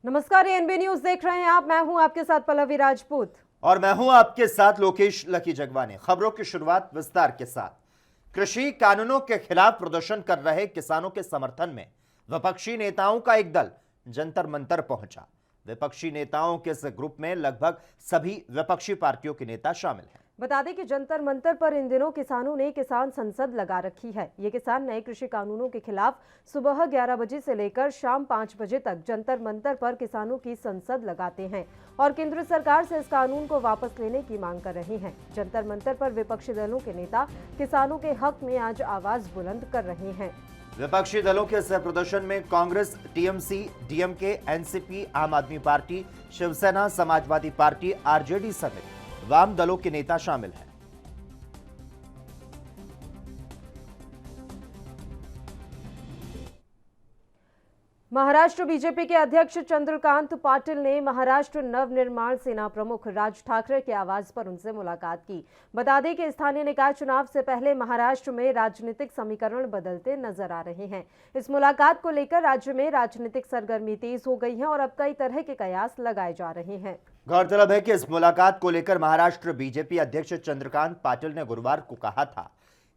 नमस्कार, ANB news देख रहे हैं आप। मैं हूं आपके साथ पल्लवी राजपूत और मैं हूं आपके साथ लोकेश लकी जगवानी। खबरों की शुरुआत विस्तार के साथ। कृषि कानूनों के खिलाफ प्रदर्शन कर रहे किसानों के समर्थन में विपक्षी नेताओं का एक दल जंतर मंतर पहुंचा। विपक्षी नेताओं के इस ग्रुप में लगभग सभी विपक्षी पार्टियों के नेता शामिल हैं। बता दें कि जंतर मंतर पर इन दिनों किसानों ने किसान संसद लगा रखी है। ये किसान नए कृषि कानूनों के खिलाफ सुबह 11 बजे से लेकर शाम 5 बजे तक जंतर मंतर पर किसानों की संसद लगाते हैं और केंद्र सरकार से इस कानून को वापस लेने की मांग कर रहे हैं। जंतर मंतर पर विपक्षी दलों के नेता किसानों के हक में आज आवाज बुलंद कर रहे हैं। विपक्षी दलों के इस प्रदर्शन में Congress, TMC, DMK, NCP, Aam Aadmi Party, Shiv Sena, Samajwadi Party, RJD समेत वाम दलों के नेता शामिल हैं। महाराष्ट्र बीजेपी के अध्यक्ष चंद्रकांत पाटिल ने महाराष्ट्र नवनिर्माण सेना प्रमुख राज ठाकरे की आवाज पर उनसे मुलाकात की। बता दें कि स्थानीय निकाय चुनाव से पहले महाराष्ट्र में राजनीतिक समीकरण बदलते नजर आ रहे हैं। इस मुलाकात को लेकर राज्य में राजनीतिक सरगर्मी तेज हो गई है और अब कई तरह के कयास लगाए जा रहे हैं। गौरतलब है कि इस मुलाकात को लेकर महाराष्ट्र बीजेपी अध्यक्ष चंद्रकांत पाटिल ने गुरुवार को कहा था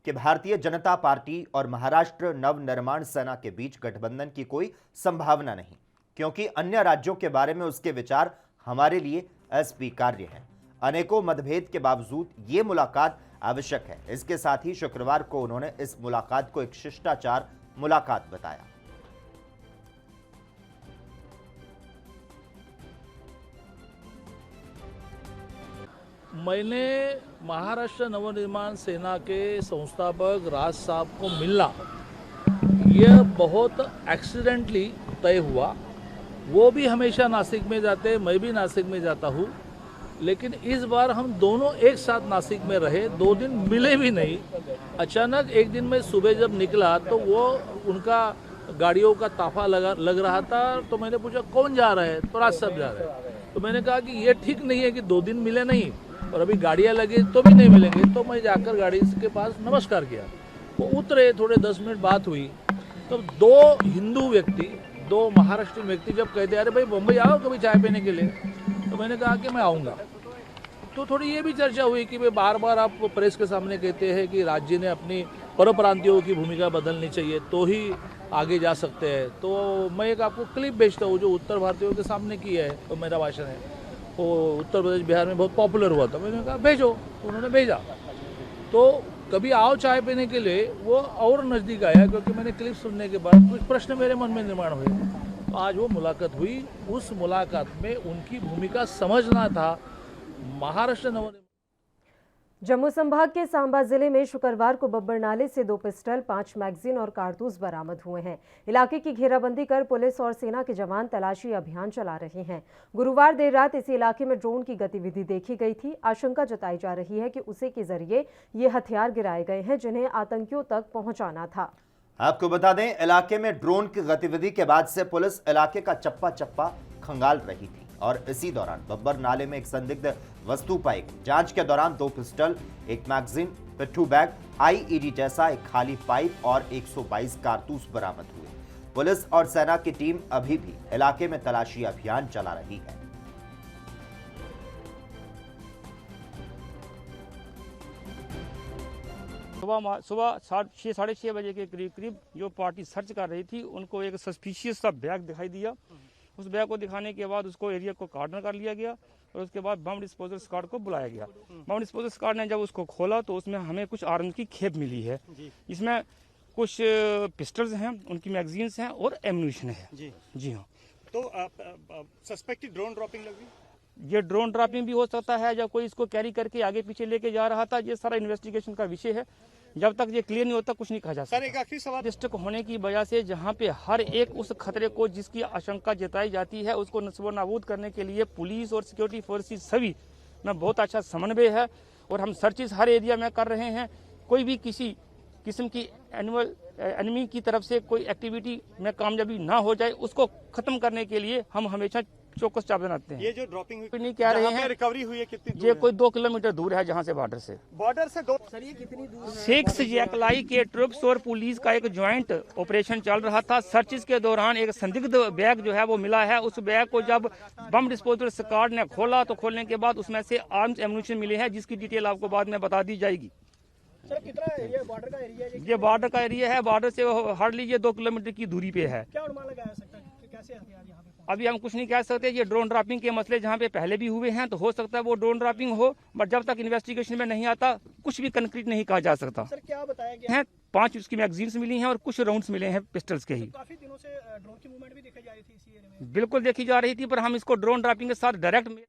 कि भारतीय जनता पार्टी और महाराष्ट्र नवनिर्माण सेना के बीच गठबंधन की कोई संभावना नहीं, क्योंकि अन्य राज्यों के बारे में उसके विचार हमारे लिए अस्वीकार्य हैं। अनेकों मतभेद के बावजूद ये मुलाकात आवश्यक है। इसके साथ ही शुक्रवार को उन्होंने इस मुलाकात को एक शिष्टाचार मुलाकात बताया। मैंने महाराष्ट्र नवनिर्माण सेना के संस्थापक राज साहब को मिलना यह बहुत एक्सीडेंटली तय हुआ। वो भी हमेशा नासिक में जाते, मैं भी नासिक में जाता हूँ, लेकिन इस बार हम दोनों एक साथ नासिक में रहे। 2 दिन मिले भी नहीं। अचानक एक दिन मैं सुबह जब निकला तो वो उनका गाड़ियों का ताफा लग रहा था। तो मैंने पूछा कौन जा रहा है, तो राज साहब जा रहे हैं। तो मैंने कहा कि ये ठीक नहीं है कि 2 दिन मिले नहीं और अभी गाड़ियाँ लगी तो भी नहीं मिलेंगे। तो मैं जाकर गाड़ी के पास नमस्कार किया। वो उतरे, थोड़े 10 मिनट बात हुई। तो 2 हिंदू व्यक्ति, 2 महाराष्ट्रीयन व्यक्ति जब कहते अरे भाई बम्बई आओ कभी चाय पीने के लिए, तो मैंने कहा कि मैं आऊँगा। तो थोड़ी ये भी चर्चा हुई कि भाई बार बार आप प्रेस के सामने कहते हैं कि राज्य ने अपनी परप्रांतियों की भूमिका बदलनी चाहिए तो ही आगे जा सकते हैं। तो मैं एक आपको क्लिप भेजता हूँ जो उत्तर भारतीयों के सामने की है, तो मेरा भाषण है, वो उत्तर प्रदेश बिहार में बहुत पॉपुलर हुआ था। मैंने कहा भेजो, तो उन्होंने भेजा। तो कभी आओ चाय पीने के लिए वो और नज़दीक आया, क्योंकि मैंने क्लिप सुनने के बाद कुछ प्रश्न मेरे मन में निर्माण हुए। तो आज वो मुलाकात हुई। उस मुलाकात में उनकी भूमिका समझना था। महाराष्ट्र नवनिर्माण जम्मू संभाग के सांबा जिले में शुक्रवार को बब्बर नाले से 2 पिस्टल, 5 मैगजीन और कारतूस बरामद हुए हैं। इलाके की घेराबंदी कर पुलिस और सेना के जवान तलाशी अभियान चला रहे हैं। गुरुवार देर रात इसी इलाके में ड्रोन की गतिविधि देखी गई थी। आशंका जताई जा रही है कि उसी के जरिए ये हथियार गिराए गए हैं जिन्हें आतंकियों तक पहुंचाना था। आपको बता दें, इलाके में ड्रोन की गतिविधि के बाद से पुलिस इलाके का चप्पा चप्पा खंगाल रही थी और इसी दौरान बब्बर नाले में एक संदिग्ध वस्तु पाई गई। जांच के दौरान 2 पिस्टल, 1 मैगजीन, पिट्ठू बैग, आईईडी जैसा एक खाली पाइप और 122 कारतूस बरामद हुए। पुलिस और सेना की टीम अभी भी इलाके में तलाशी अभियान चला रही है। सुबह 6 साढ़े 6 बजे के करीब जो पार्टी सर्च कर रही थी, उनको एक सस्पिशियस सा बैग दिखाई दिया। उस बैग को दिखाने के बाद उसको एरिया को कार्डन कर लिया गया और उसके बाद बम डिस्पोजल स्क्वाड को बुलाया गया। बम डिस्पोजल स्क्वाड ने जब उसको खोला तो उसमें हमें कुछ आर्म्स की खेप मिली है। इसमें कुछ पिस्टल्स हैं, उनकी मैगजीन्स हैं और एम्यूनिशन है। जी हाँ। तो सस्पेक्टेड ड्रोन ड्रॉपिंग लगी? ये ड्रोन ड्रॉपिंग भी हो सकता है, जब कोई इसको कैरी करके आगे पीछे लेके जा रहा था। ये सारा इन्वेस्टिगेशन का विषय है। जब तक ये क्लियर नहीं होता कुछ नहीं कहा जा सकता। सर, एक आखिरी सवाल। डिस्ट्रिक्ट होने की वजह से जहाँ पे हर एक उस खतरे को जिसकी आशंका जताई जाती है उसको नस्बो नाबूद करने के लिए पुलिस और सिक्योरिटी फोर्सेस सभी में बहुत अच्छा समन्वय है और हम सर्चिस हर एरिया में कर रहे हैं। कोई भी किसी किस्म की एनिमी की तरफ से कोई एक्टिविटी में कामयाबी ना हो जाए, उसको खत्म करने के लिए हम हमेशा चौकस चाप बनाते हैं। ये जो ड्रॉपिंग हुई नहीं कह रहे जहाँ पे हैं रिकवरी हुई है कितनी दूर ये है? कोई 2 किलोमीटर दूर है जहाँ से बॉर्डर से। बॉर्डर से 2 सर ये कितनी दूर है? 6 जैकलाई के ट्रुप्स और पुलिस का एक ज्वाइंट ऑपरेशन चल रहा था। सर्चिस के दौरान एक संदिग्ध बैग जो है वो मिला है। उस बैग को जब बम डिस्पोजल स्क्वाड ने खोला तो खोलने के बाद उसमें से आर्म्स एम्यूनिशन मिले हैं, जिसकी डिटेल आपको बाद में बता दी जाएगी। सर कितना एरिया बॉर्डर का एरिया है? ये बॉर्डर का एरिया है, बॉर्डर से हार्डली ये 2 किलोमीटर की दूरी पे है। क्या अनुमान लगाया सकता है कि कैसे हथियार यहाँ पे? अभी हम कुछ नहीं कह सकते। ये ड्रोन ड्रॉपिंग के मसले जहाँ पे पहले भी हुए हैं तो हो सकता है वो ड्रोन ड्रॉपिंग हो, बट जब तक इन्वेस्टिगेशन में नहीं आता कुछ भी कंक्रीट नहीं कहा जा सकता। सर क्या बताया गया? हैं 5 उसकी मैगजीन्स मिली हैं और कुछ राउंड्स मिले हैं पिस्टल्स के ही। काफी दिनों से ड्रोन की मूवमेंट भी देखी जा रही थी इसी एरिया में। बिल्कुल देखी जा रही थी, पर हम इसको ड्रोन ड्रॉपिंग के साथ डायरेक्ट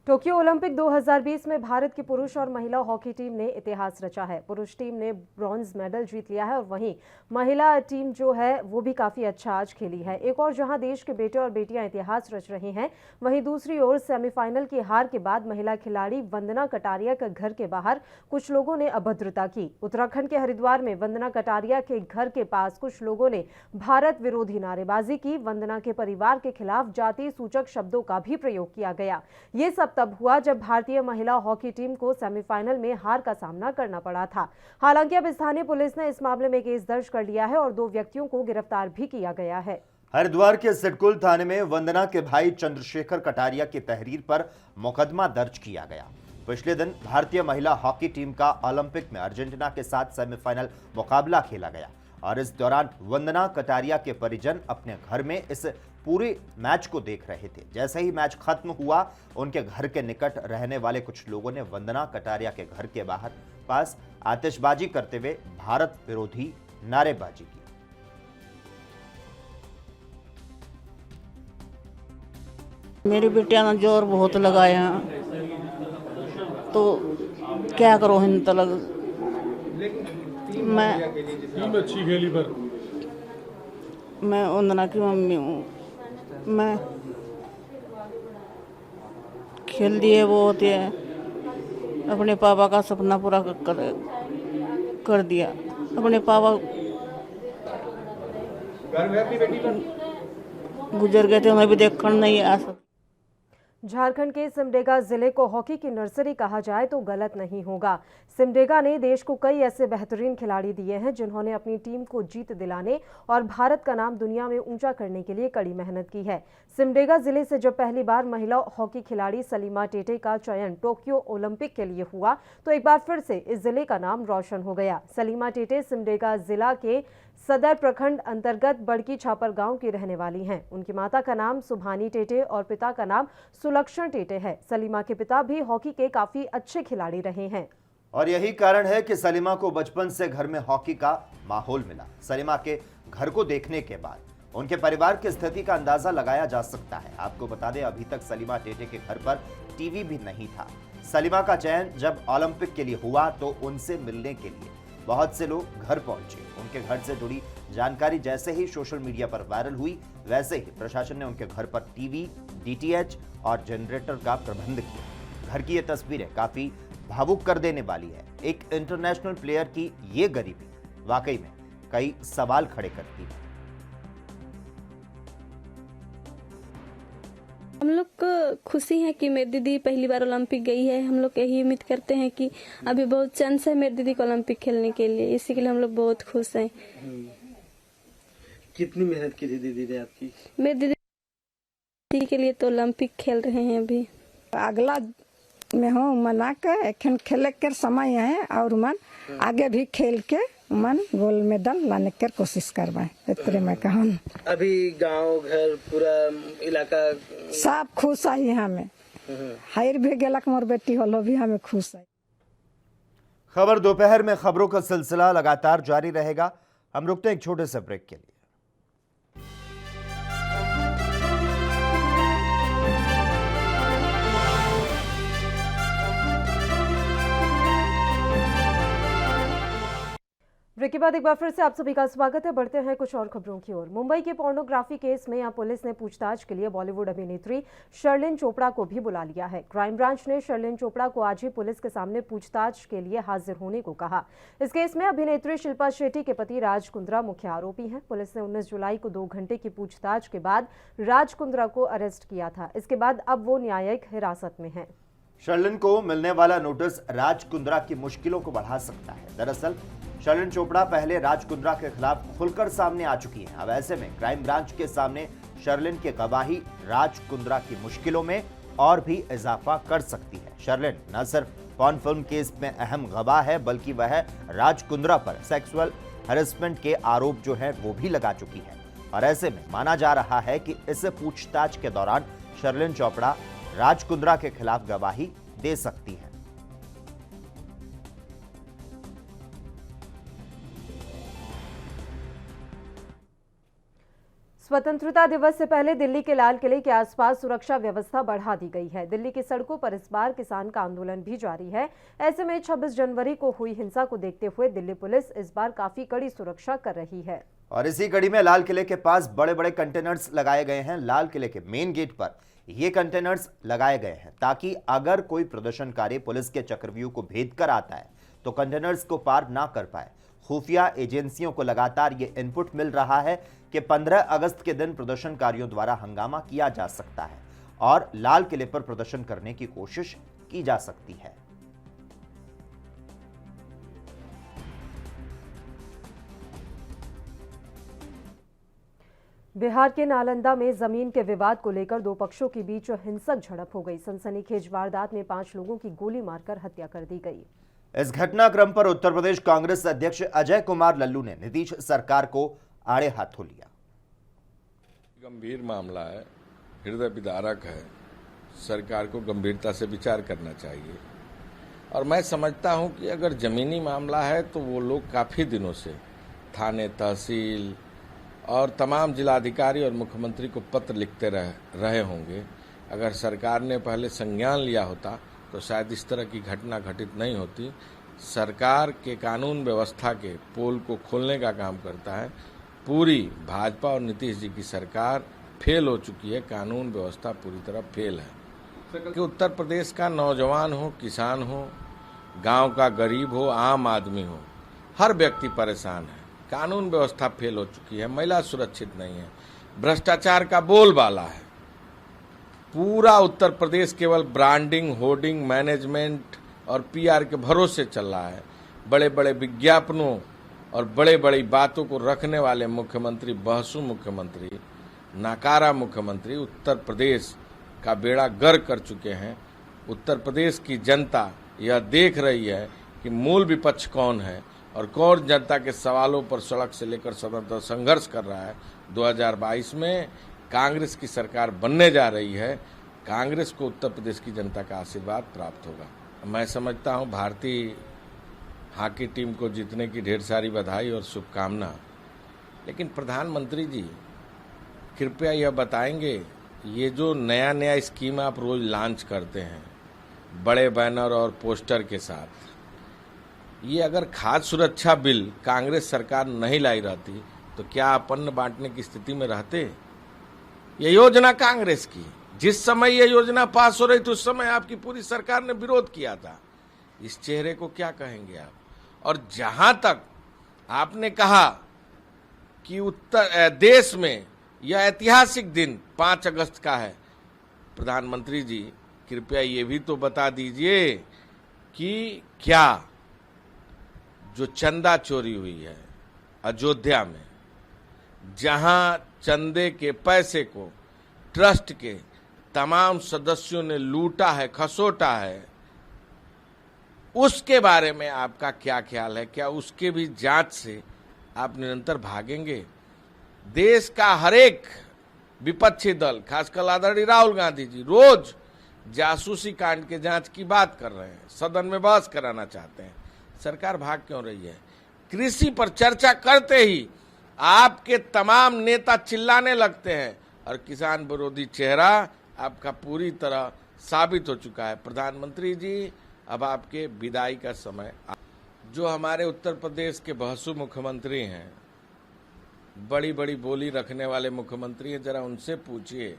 टोक्यो ओलंपिक 2020 में भारत की पुरुष और महिला हॉकी टीम ने इतिहास रचा है। पुरुष टीम ने ब्रॉन्ज मेडल जीत लिया है और वहीं महिला टीम जो है वो भी काफी अच्छा आज खेली है। एक और जहां देश के बेटे और बेटियां इतिहास रच रहे हैं, वहीं दूसरी ओर सेमीफाइनल की हार के बाद महिला खिलाड़ी वंदना कटारिया के घर के बाहर कुछ लोगों ने अभद्रता की। उत्तराखंड के हरिद्वार में वंदना कटारिया के घर के पास कुछ लोगों ने भारत विरोधी नारेबाजी की। वंदना के परिवार के खिलाफ जाति सूचक शब्दों का भी प्रयोग किया गया। ये सब तब हुआ जब भारतीय महिला हॉकी टीम को सेमीफाइनल में हार का सामना करना पड़ा था। हालांकि अब स्थानीय पुलिस ने इस मामले में केस दर्ज कर लिया है और 2 व्यक्तियों को गिरफ्तार भी किया गया है। हरिद्वार के सिडकुल थाने में वंदना के भाई चंद्रशेखर कटारिया की तहरीर पर मुकदमा दर्ज किया गया। पिछले दिन भारतीय महिला हॉकी टीम का ओलंपिक में अर्जेंटीना के साथ सेमीफाइनल मुकाबला खेला गया और इस दौरान वंदना कटारिया के परिजन अपने घर में इस पूरे मैच को देख रहे थे। जैसे ही मैच खत्म हुआ, उनके घर के निकट रहने वाले कुछ लोगों ने वंदना कटारिया के घर के बाहर पास आतिशबाजी करते हुए भारत विरोधी नारेबाजी की। मेरी बिटिया ने जोर बहुत लगाया तो क्या करो हिंद तलक मैं वंदना की मम्मी हूँ। मैं खेल दिए वो होती है, अपने पापा का सपना पूरा कर दिया। अपने पापा गुजर गए थे, उन्हें भी देखकर नहीं आ सकता। झारखंड के सिमडेगा जिले को हॉकी की नर्सरी कहा जाए तो गलत नहीं होगा। सिमडेगा ने देश को कई ऐसे बेहतरीन खिलाड़ी दिए हैं जिन्होंने अपनी टीम को जीत दिलाने और भारत का नाम दुनिया में ऊंचा करने के लिए कड़ी मेहनत की है। सिमडेगा जिले से जब पहली बार महिला हॉकी खिलाड़ी सलीमा टेटे का चयन टोक्यो ओलंपिक के लिए हुआ तो एक बार फिर से इस जिले का नाम रोशन हो गया। सलीमा टेटे सिमडेगा जिला के सदर प्रखंड अंतर्गत बड़की छापर गांव की रहने वाली हैं। उनकी माता का नाम सुभानी टेटे और पिता का नाम सुलक्षण टेटे है। सलीमा के पिता भी हॉकी के काफी अच्छे खिलाड़ी रहे हैं और यही कारण है कि सलीमा को बचपन से घर में हॉकी का माहौल मिला। सलीमा के घर को देखने के बाद उनके परिवार की स्थिति का अंदाजा लगाया जा सकता है। आपको बता दें, अभी तक सलीमा टेटे के घर पर टीवी भी नहीं था। सलीमा का चयन जब ओलंपिक के लिए हुआ तो उनसे मिलने के लिए बहुत से लोग घर पहुंचे। उनके घर से जुड़ी जानकारी जैसे ही सोशल मीडिया पर वायरल हुई, वैसे ही प्रशासन ने उनके घर पर टीवी, डीटीएच और जनरेटर का प्रबंध किया। घर की ये तस्वीरें काफी भावुक कर देने वाली है। एक इंटरनेशनल प्लेयर की ये गरीबी वाकई में कई सवाल खड़े करती है। हम लोग को खुशी है कि मेरी दीदी पहली बार ओलंपिक गई है। हम लोग यही उम्मीद करते हैं कि अभी बहुत चांस है मेरी दीदी को ओलंपिक खेलने के लिए, इसी के लिए हम लोग बहुत खुश हैं। कितनी मेहनत की थी दीदी ने आपकी? मेरी दीदी के लिए तो ओलंपिक खेल रहे हैं अभी। अगला में हो मना के एखन खेले के समय है और मन आगे भी खेल के मन गोल्ड मेडल लाने के कोशिश करवाए। इतने में कहूँ अभी गांव घर पूरा इलाका सब खुश आई हमें। हायर भी गेलक मोर बेटी होलो भी हमें खुश आई। खबर दोपहर में खबरों का सिलसिला लगातार जारी रहेगा। हम रुकते हैं एक छोटे से ब्रेक के लिए। ब्रेक के बाद एक बार फिर से आप सभी का स्वागत है। बढ़ते हैं कुछ और खबरों की ओर। मुंबई के पोर्नोग्राफी केस में यहां पुलिस ने पूछताछ के लिए बॉलीवुड अभिनेत्री शर्लिन चोपड़ा को भी बुला लिया है। क्राइम ब्रांच ने शर्लिन चोपड़ा को आज ही पुलिस के सामने पूछताछ के लिए हाजिर होने को कहा। इस केस में अभिनेत्री शिल्पा शेट्टी के पति राज कुंद्रा मुख्य आरोपी हैं। पुलिस ने 19 जुलाई को 2 घंटे की पूछताछ के बाद राज कुंद्रा को अरेस्ट किया था। इसके बाद अब वो न्यायिक हिरासत में है। शर्लिन को मिलने वाला नोटिस राज कुंद्रा की मुश्किलों को बढ़ा सकता है। दरअसल शर्लिन चोपड़ा पहले राज कुंद्रा के खिलाफ खुलकर सामने आ चुकी हैं। अब ऐसे में क्राइम ब्रांच के सामने शर्लिन की गवाही राज कुंद्रा की मुश्किलों में और भी इजाफा कर सकती है। शर्लिन न सिर्फ पॉर्न फिल्म केस में अहम गवाह है, बल्कि वह राज कुंद्रा पर सेक्सुअल हैरेसमेंट के आरोप जो है वो भी लगा चुकी है। और ऐसे में माना जा रहा है कि इस पूछताछ के दौरान शर्लिन चोपड़ा राज कुंद्रा के खिलाफ गवाही दे सकती है। स्वतंत्रता दिवस से पहले दिल्ली के लाल किले के आसपास सुरक्षा व्यवस्था बढ़ा दी गई है। दिल्ली की सड़कों पर इस बार किसान का आंदोलन भी जारी है। ऐसे में 26 जनवरी को हुई हिंसा को देखते हुए दिल्ली पुलिस इस बार काफी कड़ी सुरक्षा कर रही है। और इसी कड़ी में लाल किले के पास बड़े बड़े कंटेनर्स लगाए गए हैं। लाल किले के मेन गेट पर ये कंटेनर्स लगाए गए हैं ताकि अगर कोई प्रदर्शनकारी पुलिस के चक्रव्यूह को भेद कर आता है तो कंटेनर्स को पार ना कर पाए। खुफिया एजेंसियों को लगातार ये इनपुट मिल रहा है कि 15 अगस्त के दिन प्रदर्शनकारियों द्वारा हंगामा किया जा सकता है और लाल किले पर प्रदर्शन करने की कोशिश की जा सकती है। बिहार के नालंदा में जमीन के विवाद को लेकर 2 पक्षों के बीच हिंसक झड़प हो गई। सनसनीखेज वारदात में 5 लोगों की गोली मारकर हत्या कर दी गई। इस घटनाक्रम पर उत्तर प्रदेश कांग्रेस अध्यक्ष अजय कुमार लल्लू ने नीतीश सरकार को आड़े हाथों लिया। गंभीर मामला है, हृदय विदारक है, सरकार को गंभीरता से विचार करना चाहिए। और मैं समझता हूं कि अगर जमीनी मामला है तो वो लोग काफी दिनों से थाने, तहसील और तमाम जिलाधिकारी और मुख्यमंत्री को पत्र लिखते रहे होंगे। अगर सरकार ने पहले संज्ञान लिया होता तो शायद इस तरह की घटना घटित नहीं होती। सरकार के कानून व्यवस्था के पोल को खोलने का काम करता है। पूरी भाजपा और नीतीश जी की सरकार फेल हो चुकी है, कानून व्यवस्था पूरी तरह फेल है। कि उत्तर प्रदेश का नौजवान हो, किसान हो, गांव का गरीब हो, आम आदमी हो, हर व्यक्ति परेशान है। कानून व्यवस्था फेल हो चुकी है, महिला सुरक्षित नहीं है, भ्रष्टाचार का बोलबाला है। पूरा उत्तर प्रदेश केवल ब्रांडिंग, होर्डिंग, मैनेजमेंट और पीआर के भरोसे चल रहा है। बड़े बड़े विज्ञापनों और बड़े बड़ी बातों को रखने वाले मुख्यमंत्री, बहसू मुख्यमंत्री, नाकारा मुख्यमंत्री उत्तर प्रदेश का बेड़ा गर्क कर चुके हैं। उत्तर प्रदेश की जनता यह देख रही है कि मूल विपक्ष कौन है और कौन जनता के सवालों पर सड़क से लेकर सदन तक संघर्ष कर रहा है। 2022 में कांग्रेस की सरकार बनने जा रही है। कांग्रेस को उत्तर प्रदेश की जनता का आशीर्वाद प्राप्त होगा। मैं समझता हूं भारतीय हॉकी टीम को जीतने की ढेर सारी बधाई और शुभकामना। लेकिन प्रधानमंत्री जी कृपया यह बताएंगे, ये जो नया नया स्कीम आप रोज लॉन्च करते हैं बड़े बैनर और पोस्टर के साथ, ये अगर खाद्य सुरक्षा बिल कांग्रेस सरकार नहीं लाई रहती तो क्या आप अन्न बांटने की स्थिति में रहते? ये योजना कांग्रेस की, जिस समय ये योजना पास हो रही थी उस समय आपकी पूरी सरकार ने विरोध किया था। इस चेहरे को क्या कहेंगे आप? और जहां तक आपने कहा कि उत्तर देश में यह ऐतिहासिक दिन 5 अगस्त का है, प्रधानमंत्री जी कृपया ये भी तो बता दीजिए कि क्या जो चंदा चोरी हुई है अयोध्या में, जहां चंदे के पैसे को ट्रस्ट के तमाम सदस्यों ने लूटा है, खसोटा है, उसके बारे में आपका क्या ख्याल है? क्या उसके भी जांच से आप निरंतर भागेंगे? देश का हर एक विपक्षी दल, खासकर आदरणीय राहुल गांधी जी, रोज जासूसी कांड के जांच की बात कर रहे हैं, सदन में बहस कराना चाहते हैं। सरकार भाग क्यों रही है? कृषि पर चर्चा करते ही आपके तमाम नेता चिल्लाने लगते हैं और किसान विरोधी चेहरा आपका पूरी तरह साबित हो चुका है। प्रधानमंत्री जी अब आपके विदाई का समय। जो हमारे उत्तर प्रदेश के बहसू मुख्यमंत्री हैं, बड़ी बड़ी बोली रखने वाले मुख्यमंत्री हैं, जरा उनसे पूछिए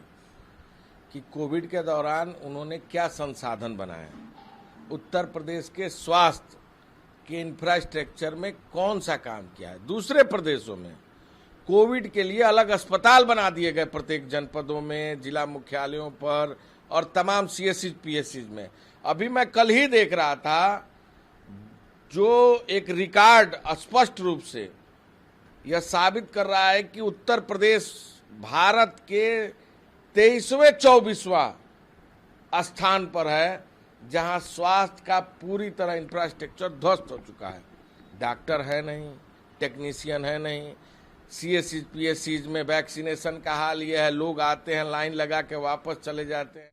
कि कोविड के दौरान उन्होंने क्या संसाधन बनाए, उत्तर प्रदेश के स्वास्थ्य के इंफ्रास्ट्रक्चर में कौन सा काम किया है। दूसरे प्रदेशों में कोविड के लिए अलग अस्पताल बना दिए गए, प्रत्येक जनपदों में, जिला मुख्यालयों पर और तमाम सीएससी पीएससी में। अभी मैं कल ही देख रहा था, जो एक रिकॉर्ड स्पष्ट रूप से यह साबित कर रहा है कि उत्तर प्रदेश भारत के 23वें 24वां स्थान पर है, जहां स्वास्थ्य का पूरी तरह इंफ्रास्ट्रक्चर ध्वस्त हो चुका है। डॉक्टर है नहीं, टेक्नीशियन है नहीं, सीएससी पीएससी में वैक्सीनेशन का हाल यह है, लोग आते हैं लाइन लगा के वापस चले जाते हैं।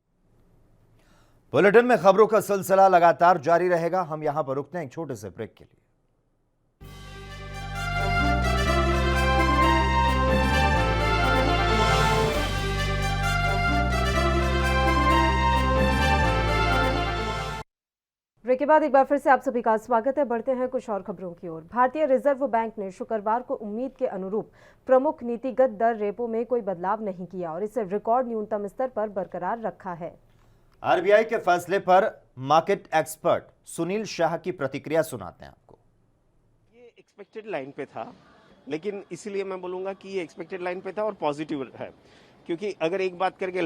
बुलेटिन में खबरों का सिलसिला लगातार जारी रहेगा। हम यहां पर रुकते हैं एक छोटे से ब्रेक के लिए। ब्रेक के बाद एक बार फिर से आप सभी का स्वागत है। बढ़ते हैं कुछ और खबरों की ओर। भारतीय रिजर्व बैंक ने शुक्रवार को उम्मीद के अनुरूप प्रमुख नीतिगत दर रेपो में कोई बदलाव नहीं किया और इसे रिकॉर्ड न्यूनतम स्तर पर बरकरार रखा है। आरबीआई के फैसले पर मार्केट एक्सपर्ट सुनील शाह की प्रतिक्रिया सुनाते हैं आपको। ये एक्सपेक्टेड लाइन पे था, लेकिन इसलिए मैं बोलूंगा कि ये एक्सपेक्टेड लाइन पे था और पॉजिटिव है, क्योंकि अगर एक बात करके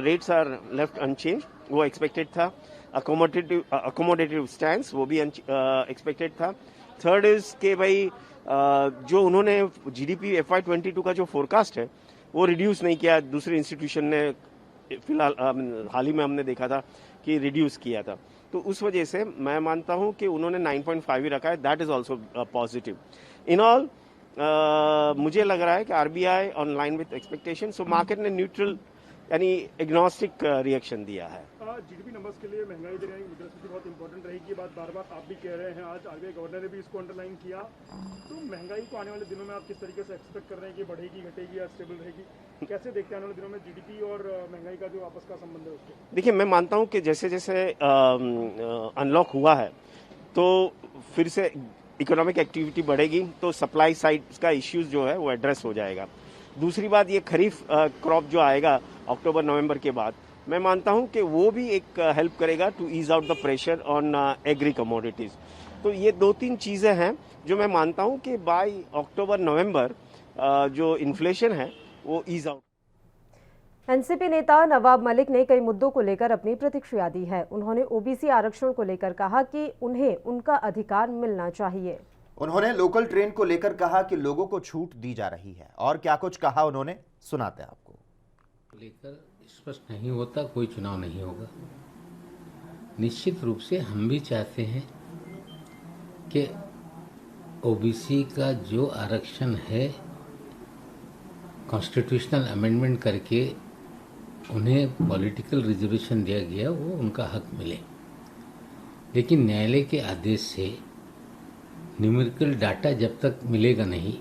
रेट्स आर लेफ्ट अनचेंज, वो एक्सपेक्टेड था। अकोमोडेटिव स्टैंड वो भी एक्सपेक्टेड था। थर्ड इज के भाई जो उन्होंने जीडीपी FY22 का जो फोरकास्ट है वो रिड्यूस नहीं किया। दूसरे इंस्टीट्यूशन ने फिलहाल हाल ही में हमने देखा था कि रिड्यूस किया था, तो उस वजह से मैं मानता हूं कि उन्होंने 9.5 ही रखा है। That is also positive. In all मुझे लग रहा है कि RBI on line with expectation, so market ने न्यूट्रल यानी एग्नोस्टिक रिएक्शन दिया है। जीडीपी नंबर्स के लिए महंगाई दर यानी मुद्रास्फीति बहुत इंपॉर्टेंट रहेगी, ये बात बार बार आप भी कह रहे हैं। आज आरबीआई गवर्नर ने भी इसको अंडरलाइन किया। तो महंगाई को आने वाले दिनों में आप किस तरीके से एक्सपेक्ट कर रहे हैं कि बढ़ेगी, घटेगी या स्टेबल रहेगी? कैसे देखते हैं आने वाले दिनों में जीडीपी और महंगाई का जो आपस का संबंध है उसके? देखिए, मैं मानता हूँ कि जैसे जैसे अनलॉक हुआ है तो फिर से इकोनॉमिक एक्टिविटी बढ़ेगी, तो सप्लाई साइड का इश्यूज जो है वो एड्रेस हो जाएगा। दूसरी बात, ये खरीफ क्रॉप जो आएगा अक्टूबर नवंबर के बाद, मैं मानता हूं कि वो भी एक हेल्प करेगा to ease out the pressure on agri commodities. तो ये 2-3 चीजें हैं जो मैं मानता हूं कि बाय अक्टूबर नवंबर जो इन्फ्लेशन है वो ईज आउट। एनसीपी नेता नवाब मलिक ने कई मुद्दों को लेकर अपनी प्रतिक्रिया दी है। उन्होंने ओबीसी आरक्षण को लेकर कहा कि उन्हें उनका अधिकार मिलना चाहिए। उन्होंने लोकल ट्रेन को लेकर कहा कि लोगों को छूट दी जा रही है और क्या कुछ कहा उन्होंने, सुनाते हैं आपको। लेकर स्पष्ट नहीं होता कोई चुनाव नहीं होगा। निश्चित रूप से हम भी चाहते हैं कि ओबीसी का जो आरक्षण है कॉन्स्टिट्यूशनल अमेंडमेंट करके उन्हें पॉलिटिकल रिजर्वेशन दिया गया, वो उनका हक मिले। लेकिन न्यायालय के आदेश से न्यूमेरिकल डाटा जब तक मिलेगा नहीं,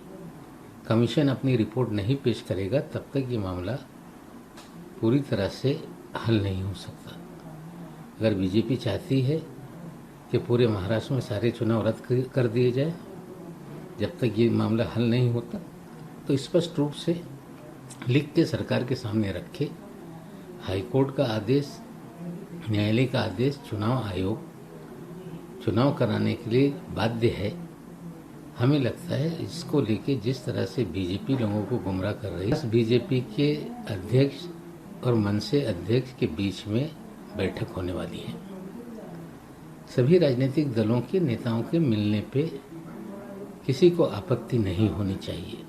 कमीशन अपनी रिपोर्ट नहीं पेश करेगा, तब तक ये मामला पूरी तरह से हल नहीं हो सकता। अगर बीजेपी चाहती है कि पूरे महाराष्ट्र में सारे चुनाव रद्द कर दिए जाए, जब तक ये मामला हल नहीं होता, तो स्पष्ट रूप से लिख के सरकार के सामने रखे। हाईकोर्ट का आदेश, न्यायालय का आदेश, चुनाव आयोग चुनाव कराने के लिए बाध्य है। हमें लगता है इसको लेके जिस तरह से बीजेपी लोगों को गुमराह कर रही है, बीजेपी के अध्यक्ष और मनसे अध्यक्ष के बीच में बैठक होने वाली है। सभी राजनीतिक दलों के नेताओं के मिलने पे किसी को आपत्ति नहीं होनी चाहिए,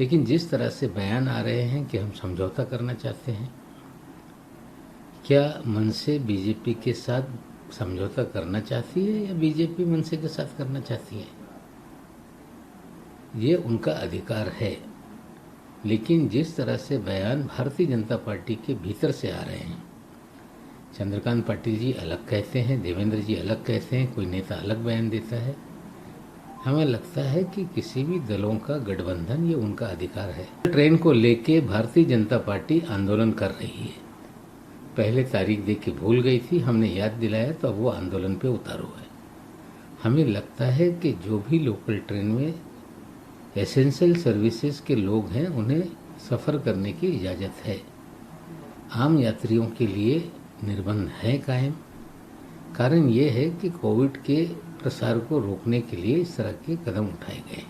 लेकिन जिस तरह से बयान आ रहे हैं कि हम समझौता करना चाहते हैं, क्या मनसे बीजेपी के साथ समझौता करना चाहती है या बीजेपी मनसे के साथ करना चाहती है? ये उनका अधिकार है, लेकिन जिस तरह से बयान भारतीय जनता पार्टी के भीतर से आ रहे हैं, चंद्रकांत पाटिल जी अलग कहते हैं, देवेंद्र जी अलग कहते हैं, कोई नेता अलग बयान देता है, हमें लगता है कि किसी भी दलों का गठबंधन ये उनका अधिकार है। ट्रेन को लेके भारतीय जनता पार्टी आंदोलन कर रही है। पहले तारीख दे के भूल गई थी, हमने याद दिलाया तो अब वो आंदोलन पे उतारू है। हमें लगता है कि जो भी लोकल ट्रेन में एसेंशियल सर्विसेज के लोग हैं उन्हें सफ़र करने की इजाज़त है। आम यात्रियों के लिए निर्बंध है कायम। कारण ये है कि कोविड के प्रसार को रोकने के लिए इस तरह के कदम उठाए गए।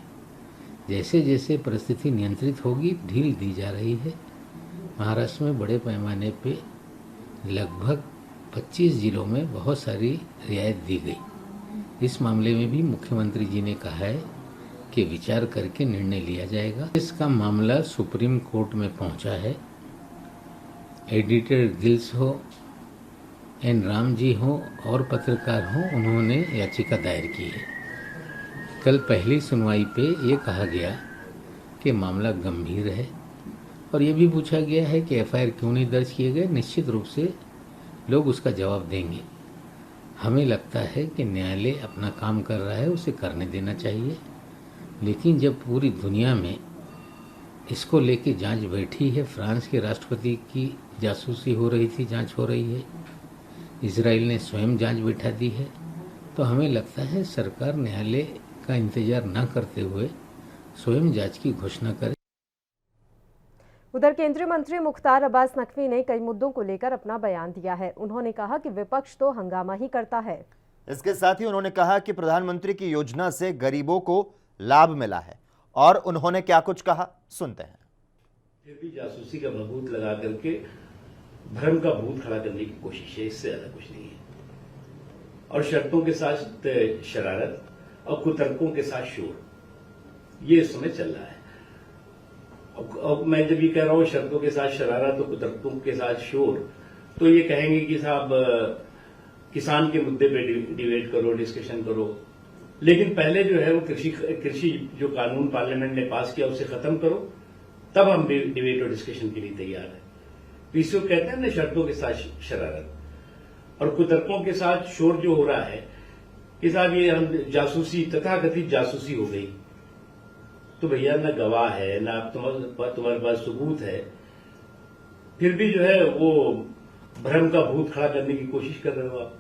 जैसे जैसे परिस्थिति नियंत्रित होगी ढील दी जा रही है। महाराष्ट्र में बड़े पैमाने पे लगभग 25 जिलों में बहुत सारी रियायत दी गई। इस मामले में भी मुख्यमंत्री जी ने कहा है कि विचार करके निर्णय लिया जाएगा। इसका मामला सुप्रीम कोर्ट में पहुंचा है। एडिटर गिल्स हो, एन राम जी हो और पत्रकार हो, उन्होंने याचिका दायर की है। कल पहली सुनवाई पे ये कहा गया कि मामला गंभीर है और ये भी पूछा गया है कि एफआईआर क्यों नहीं दर्ज किए गए। निश्चित रूप से लोग उसका जवाब देंगे। हमें लगता है कि न्यायालय अपना काम कर रहा है, उसे करने देना चाहिए। लेकिन जब पूरी दुनिया में इसको लेके जांच बैठी है, फ्रांस के राष्ट्रपति की जासूसी हो रही थी, जांच हो रही है, इजराइल ने स्वयं जांच बैठा दी है, तो हमें लगता है सरकार न्यायालय का इंतजार न करते हुए स्वयं जांच की घोषणा करे। उधर केंद्रीय मंत्री मुख्तार अब्बास नकवी ने कई मुद्दों को लेकर अपना बयान दिया है। उन्होंने कहा कि विपक्ष तो हंगामा ही करता है। इसके साथ ही उन्होंने कहा कि प्रधानमंत्री की योजना से गरीबों को लाभ मिला है और उन्होंने क्या कुछ कहा, सुनते हैं। फिर भी जासूसी का भभूत लगा करके भ्रम का भूत खड़ा करने की कोशिश है, इससे ज्यादा कुछ नहीं है। और शर्तों के साथ शरारत और कुतर्कों के साथ शोर, ये इस समय चल रहा है। अब मैं जब ये कह रहा हूं शर्तों के साथ शरारत और कुतर्कों के साथ शोर, तो ये कहेंगे कि साहब किसान के मुद्दे पे डिबेट करो, डिस्कशन करो। लेकिन पहले जो है वो कृषि जो कानून पार्लियामेंट ने पास किया उसे खत्म करो, तब हम डिबेट और डिस्कशन के लिए तैयार हैं। तो इसको कहते हैं ना शर्तों के साथ शरारत और कुतर्कों के साथ शोर जो हो रहा है कि साहब ये हम जासूसी, तथाकथित जासूसी हो गई। तो भैया ना गवाह है, ना तुम्हारे पास सबूत है, फिर भी जो है वो भ्रम का भूत खड़ा करने की कोशिश कर रहे हो आप,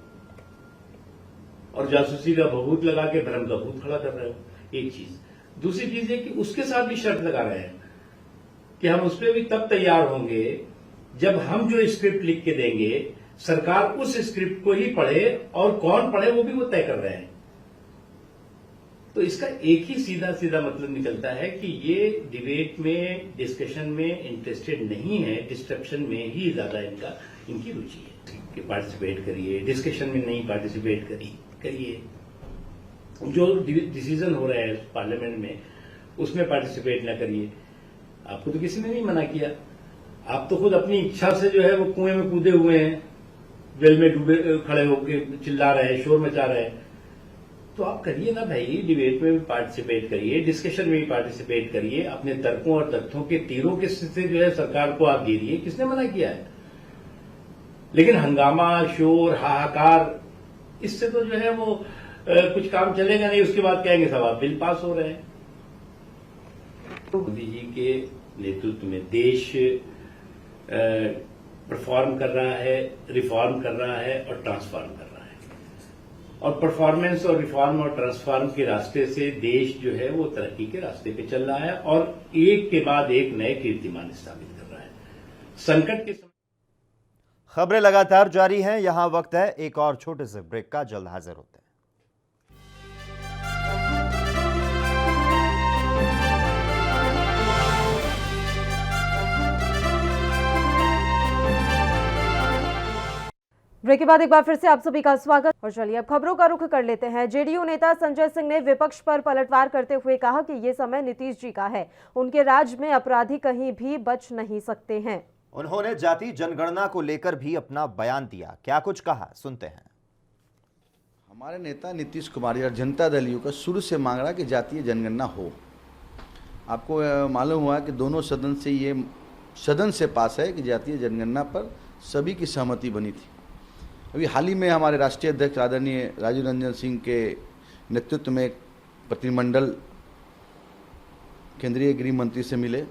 और जासूसी का भभूत लगा के भ्रम का भूत खड़ा कर रहे हो। एक चीज। दूसरी चीज है कि उसके साथ भी शर्त लगा रहे हैं कि हम उस पर भी तब तैयार होंगे जब हम जो स्क्रिप्ट लिख के देंगे सरकार उस स्क्रिप्ट को ही पढ़े, और कौन पढ़े वो भी वो तय कर रहे हैं। तो इसका एक ही सीधा सीधा मतलब निकलता है कि ये डिबेट में, डिस्कशन में इंटरेस्टेड नहीं है, डिस्ट्रक्शन में ही ज्यादा इनकी रुचि है कि पार्टिसिपेट करिए, डिस्कशन में नहीं पार्टिसिपेट करिए। जो डिसीजन हो रहा है पार्लियामेंट में उसमें पार्टिसिपेट न करिए। आपको तो किसी ने नहीं मना किया, आप तो खुद अपनी इच्छा से जो है वो कुएं में कूदे हुए हैं, वेल में डूबे खड़े होकर चिल्ला रहे हैं, शोर मचा रहे हैं। तो आप करिए ना भाई, डिबेट में भी पार्टिसिपेट करिए, डिस्कशन में भी पार्टिसिपेट करिए, अपने तर्कों और तथ्यों के तीरों के से जो है सरकार को आप घेरिए। किसने मना किया है? लेकिन हंगामा, शोर, हाहाकार, इससे तो जो है वो कुछ काम चलेगा नहीं। उसके बाद कहेंगे साहब आप बिल पास हो रहे हैं। मोदी जी के नेतृत्व में देश परफॉर्म कर रहा है, रिफॉर्म कर रहा है और ट्रांसफॉर्म कर रहा है। और परफॉर्मेंस और रिफॉर्म और ट्रांसफॉर्म के रास्ते से देश जो है वो तरक्की के रास्ते पे चल रहा है और एक के बाद एक नए कीर्तिमान स्थापित कर रहा है। संकट के समय खबरें लगातार जारी हैं। यहां वक्त है एक और छोटे से ब्रेक का। जल्द हाजिर होते हैं। ब्रेक के बाद एक बार फिर से आप सभी का स्वागत। और चलिए अब खबरों का रुख कर लेते हैं। जेडीयू नेता संजय सिंह ने विपक्ष पर पलटवार करते हुए कहा कि ये समय नीतीश जी का है, उनके राज में अपराधी कहीं भी बच नहीं सकते हैं। उन्होंने जाति जनगणना को लेकर भी अपना बयान दिया। क्या कुछ कहा, सुनते हैं। हमारे नेता नीतीश कुमार और जनता दल यू का शुरू से मांग रहा कि जातीय जनगणना हो। आपको मालूम हुआ कि दोनों सदन से पास है कि जातीय जनगणना पर सभी की सहमति बनी थी। अभी हाल ही में हमारे राष्ट्रीय अध्यक्ष आदरणीय राजीव रंजन सिंह के नेतृत्व में एक प्रतिनिधिमंडल केंद्रीय गृह मंत्री से मिले।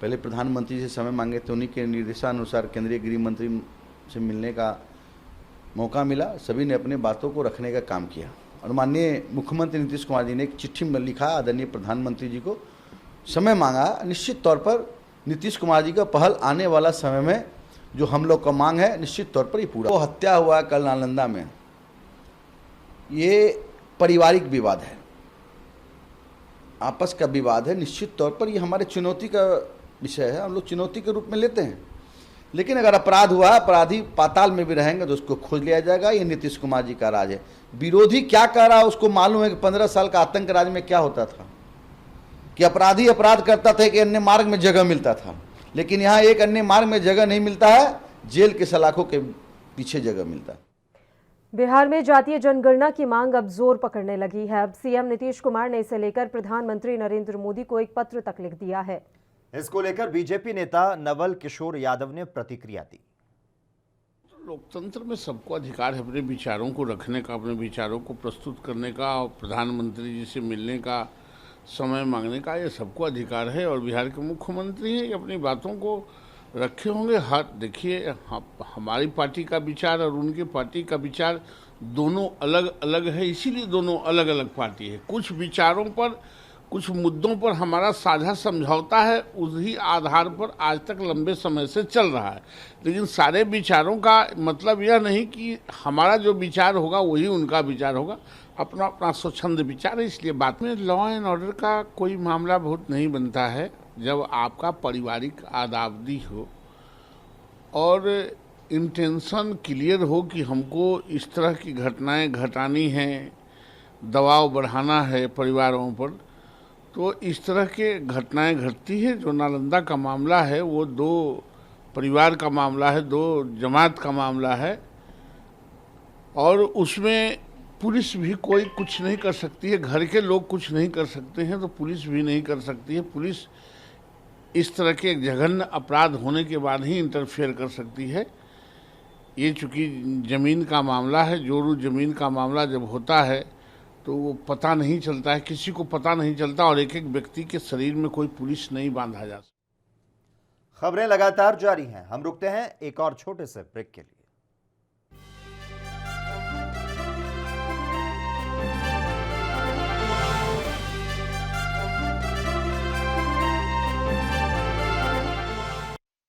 पहले प्रधानमंत्री से समय मांगे थे, उन्हीं के निर्देशानुसार केंद्रीय गृह मंत्री से मिलने का मौका मिला। सभी ने अपने बातों को रखने का काम किया और माननीय मुख्यमंत्री नीतीश कुमार जी ने एक चिट्ठी में लिखा आदरणीय प्रधानमंत्री जी को, समय मांगा। निश्चित तौर पर नीतीश कुमार जी का पहल आने वाला समय में जो हम लोग का मांग है निश्चित तौर पर ये पूरा। वो हत्या हुआ कल नालंदा में, ये पारिवारिक विवाद है, आपस का विवाद है। निश्चित तौर पर ये हमारे चुनौती का विषय है, हम लोग चुनौती के रूप में लेते हैं। लेकिन अगर अपराध हुआ, अपराधी पाताल में भी रहेंगे तो उसको खोज लिया जाएगा। ये नीतीश कुमार जी का राज है। विरोधी क्या कर रहा है उसको मालूम है कि 15 साल का आतंक राज में क्या होता था, कि अपराधी अपराध करता था कि अन्य मार्ग में जगह मिलता था। लेकिन यहाँ एक अन्य मार्ग में जगह नहीं मिलता है, जेल के सलाखों के पीछे जगह मिलता है। बिहार में जातीय जनगणना की मांग अब जोर पकड़ने लगी है। अब सीएम नीतीश कुमार ने इसे लेकर प्रधानमंत्री नरेंद्र मोदी को एक पत्र तक लिख दिया है। इसको लेकर बीजेपी नेता नवल किशोर यादव ने प्रतिक्रिया दी। लोकतंत्र में सबको अधिकार है अपने विचारों को रखने का, अपने विचारों को प्रस्तुत करने का और प्रधानमंत्री जी से मिलने का, समय मांगने का, ये सबको अधिकार है। और बिहार के मुख्यमंत्री हैं, ये अपनी बातों को रखे होंगे। हर देखिए, हमारी पार्टी का विचार और उनकी पार्टी का विचार दोनों अलग अलग है, इसीलिए दोनों अलग अलग पार्टी है। कुछ विचारों पर, कुछ मुद्दों पर हमारा साझा समझौता है, उसी आधार पर आज तक लंबे समय से चल रहा है। लेकिन सारे विचारों का मतलब यह नहीं कि हमारा जो विचार होगा वही उनका विचार होगा, अपना अपना स्वच्छंद विचार है। इसलिए बात में लॉ एंड ऑर्डर का कोई मामला बहुत नहीं बनता है जब आपका पारिवारिक आदावदी हो और इंटेंशन क्लियर हो कि हमको इस तरह की घटनाएं घटानी हैं, दबाव बढ़ाना है परिवारों पर, तो इस तरह के घटनाएं घटती है। जो नालंदा का मामला है वो 2 परिवार का मामला है, 2 जमात का मामला है और उसमें पुलिस भी कोई कुछ नहीं कर सकती है। घर के लोग कुछ नहीं कर सकते हैं तो पुलिस भी नहीं कर सकती है। पुलिस इस तरह के जघन्य अपराध होने के बाद ही इंटरफेयर कर सकती है। ये चूँकि ज़मीन का मामला है, जोरू ज़मीन का मामला जब होता है तो वो पता नहीं चलता है, किसी को पता नहीं चलता और एक एक व्यक्ति के शरीर में कोई पुलिस नहीं बांधा जा सकता। खबरें लगातार जारी हैं, हम रुकते हैं एक और छोटे से ब्रेक के लिए।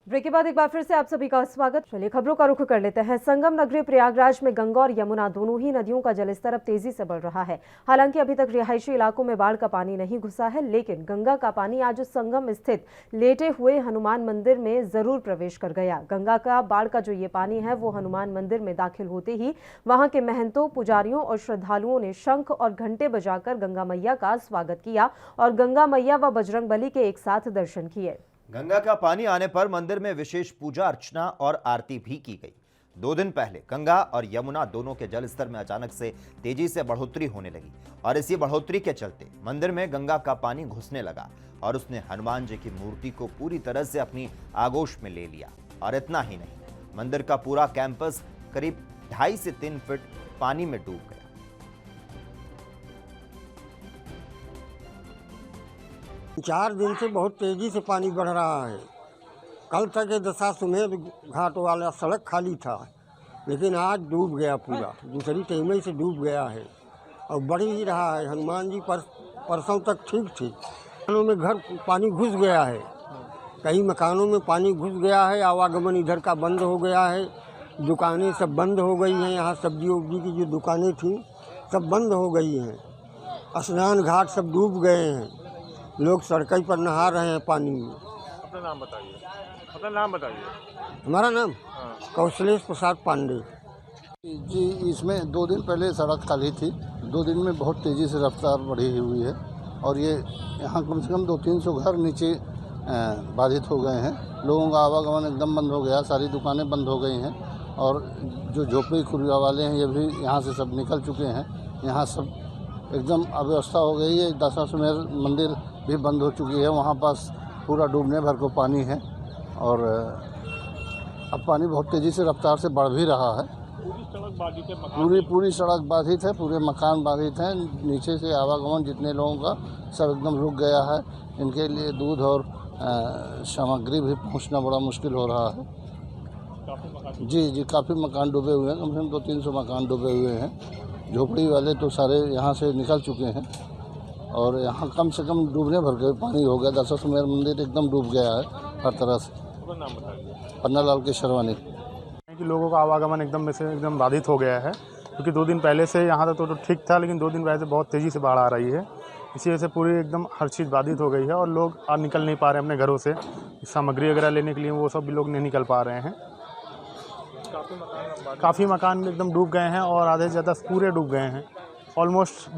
ब्रेक के बाद एक बार फिर से आप सभी का स्वागत। चलिए खबरों का रुख कर लेते हैं। संगम नगरी प्रयागराज में गंगा और यमुना दोनों ही नदियों का जलस्तर अब तेजी से बढ़ रहा है। हालांकि अभी तक रिहायशी इलाकों में बाढ़ का पानी नहीं घुसा है, लेकिन गंगा का पानी आज संगम स्थित लेटे हुए हनुमान मंदिर में जरूर प्रवेश कर गया। गंगा का बाढ़ का जो ये पानी है वो हनुमान मंदिर में दाखिल होते ही वहां के महंतों, पुजारियों और श्रद्धालुओं ने शंख और घंटे बजाकर गंगा मैया का स्वागत किया और गंगा मैया व बजरंगबली के एक साथ दर्शन किए। गंगा का पानी आने पर मंदिर में विशेष पूजा अर्चना और आरती भी की गई। 2 दिन पहले गंगा और यमुना दोनों के जलस्तर में अचानक से तेजी से बढ़ोतरी होने लगी और इसी बढ़ोतरी के चलते मंदिर में गंगा का पानी घुसने लगा और उसने हनुमान जी की मूर्ति को पूरी तरह से अपनी आगोश में ले लिया। और इतना ही नहीं, मंदिर का पूरा कैंपस करीब 2.5 से 3 फीट पानी में डूब गया। 4 दिन से बहुत तेजी से पानी बढ़ रहा है। कल तक ये दशा सुमेर घाट वाला सड़क खाली था, लेकिन आज डूब गया पूरा, दूसरी टेमई से डूब गया है और बढ़ ही रहा है। हनुमान जी परसों तक ठीक थी। मकानों में घर पानी घुस गया है, कई मकानों में पानी घुस गया है। आवागमन इधर का बंद हो गया है, दुकानें सब बंद हो गई हैं। यहाँ सब्जी उब्जी की जो दुकानें थी सब बंद हो गई हैं। स्नान घाट सब डूब गए हैं, लोग सड़कों पर नहा रहे हैं पानी में। अपना नाम बताइए। अपना नाम बताइए। हमारा नाम कौशलेश प्रसाद पांडे जी। इसमें 2 दिन पहले सड़क खाली थी, 2 दिन में बहुत तेज़ी से रफ्तार बढ़ी हुई है और ये यहाँ कम से कम 200-300 घर नीचे बाधित हो गए हैं। लोगों का आवागमन एकदम बंद हो गया, सारी दुकानें बंद हो गई हैं और जो झोपड़ी खुरिया वाले हैं ये भी यहाँ से सब निकल चुके हैं। यहाँ सब एकदम अव्यवस्था हो गई है। दशाश्वमेध मंदिर भी बंद हो चुकी है, वहाँ पास पूरा डूबने भर को पानी है और अब पानी बहुत तेज़ी से रफ्तार से बढ़ भी रहा है। पूरी सड़क बाधित है, पूरे मकान बाधित हैं। नीचे से आवागमन जितने लोगों का सब एकदम रुक गया है। इनके लिए दूध और सामग्री भी पहुंचना बड़ा मुश्किल हो रहा है। जी, काफ़ी मकान डूबे हुए हैं, कम से कम 200-300 मकान डूबे हुए हैं। झोपड़ी वाले तो सारे यहाँ से निकल चुके हैं और यहाँ कम से कम डूबने भर के पानी हो गया। दशाश्वमेध मंदिर एकदम डूब गया है हर तरह से। पन्नालाल के शर्वानी कि लोगों का आवागमन एकदम बाधित हो गया है, क्योंकि 2 दिन पहले से यहाँ तक तो ठीक था, लेकिन 2 दिन पहले से बहुत तेज़ी से बाढ़ आ रही है। इसी वजह से पूरी एकदम हर चीज़ बाधित हो गई है और लोग आज निकल नहीं पा रहे हैं अपने घरों से। सामग्री वगैरह लेने के लिए वो सब भी लोग नहीं निकल पा रहे हैं। काफ़ी मकान एकदम डूब गए हैं और आधे से ज़्यादा पूरे डूब गए हैं। ऑलमोस्ट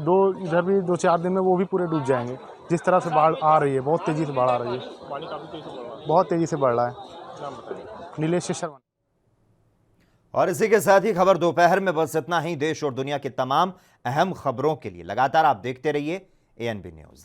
इधर भी 2-4 दिन में वो भी पूरे डूब जाएंगे। जिस तरह से बाढ़ आ रही है, बहुत तेज़ी से बाढ़ आ रही है, बहुत तेज़ी से बढ़ रहा है। नीलेश शर्मा। और इसी के साथ ही खबर दोपहर में बस इतना ही। देश और दुनिया की तमाम अहम खबरों के लिए लगातार आप देखते रहिए ANB न्यूज़।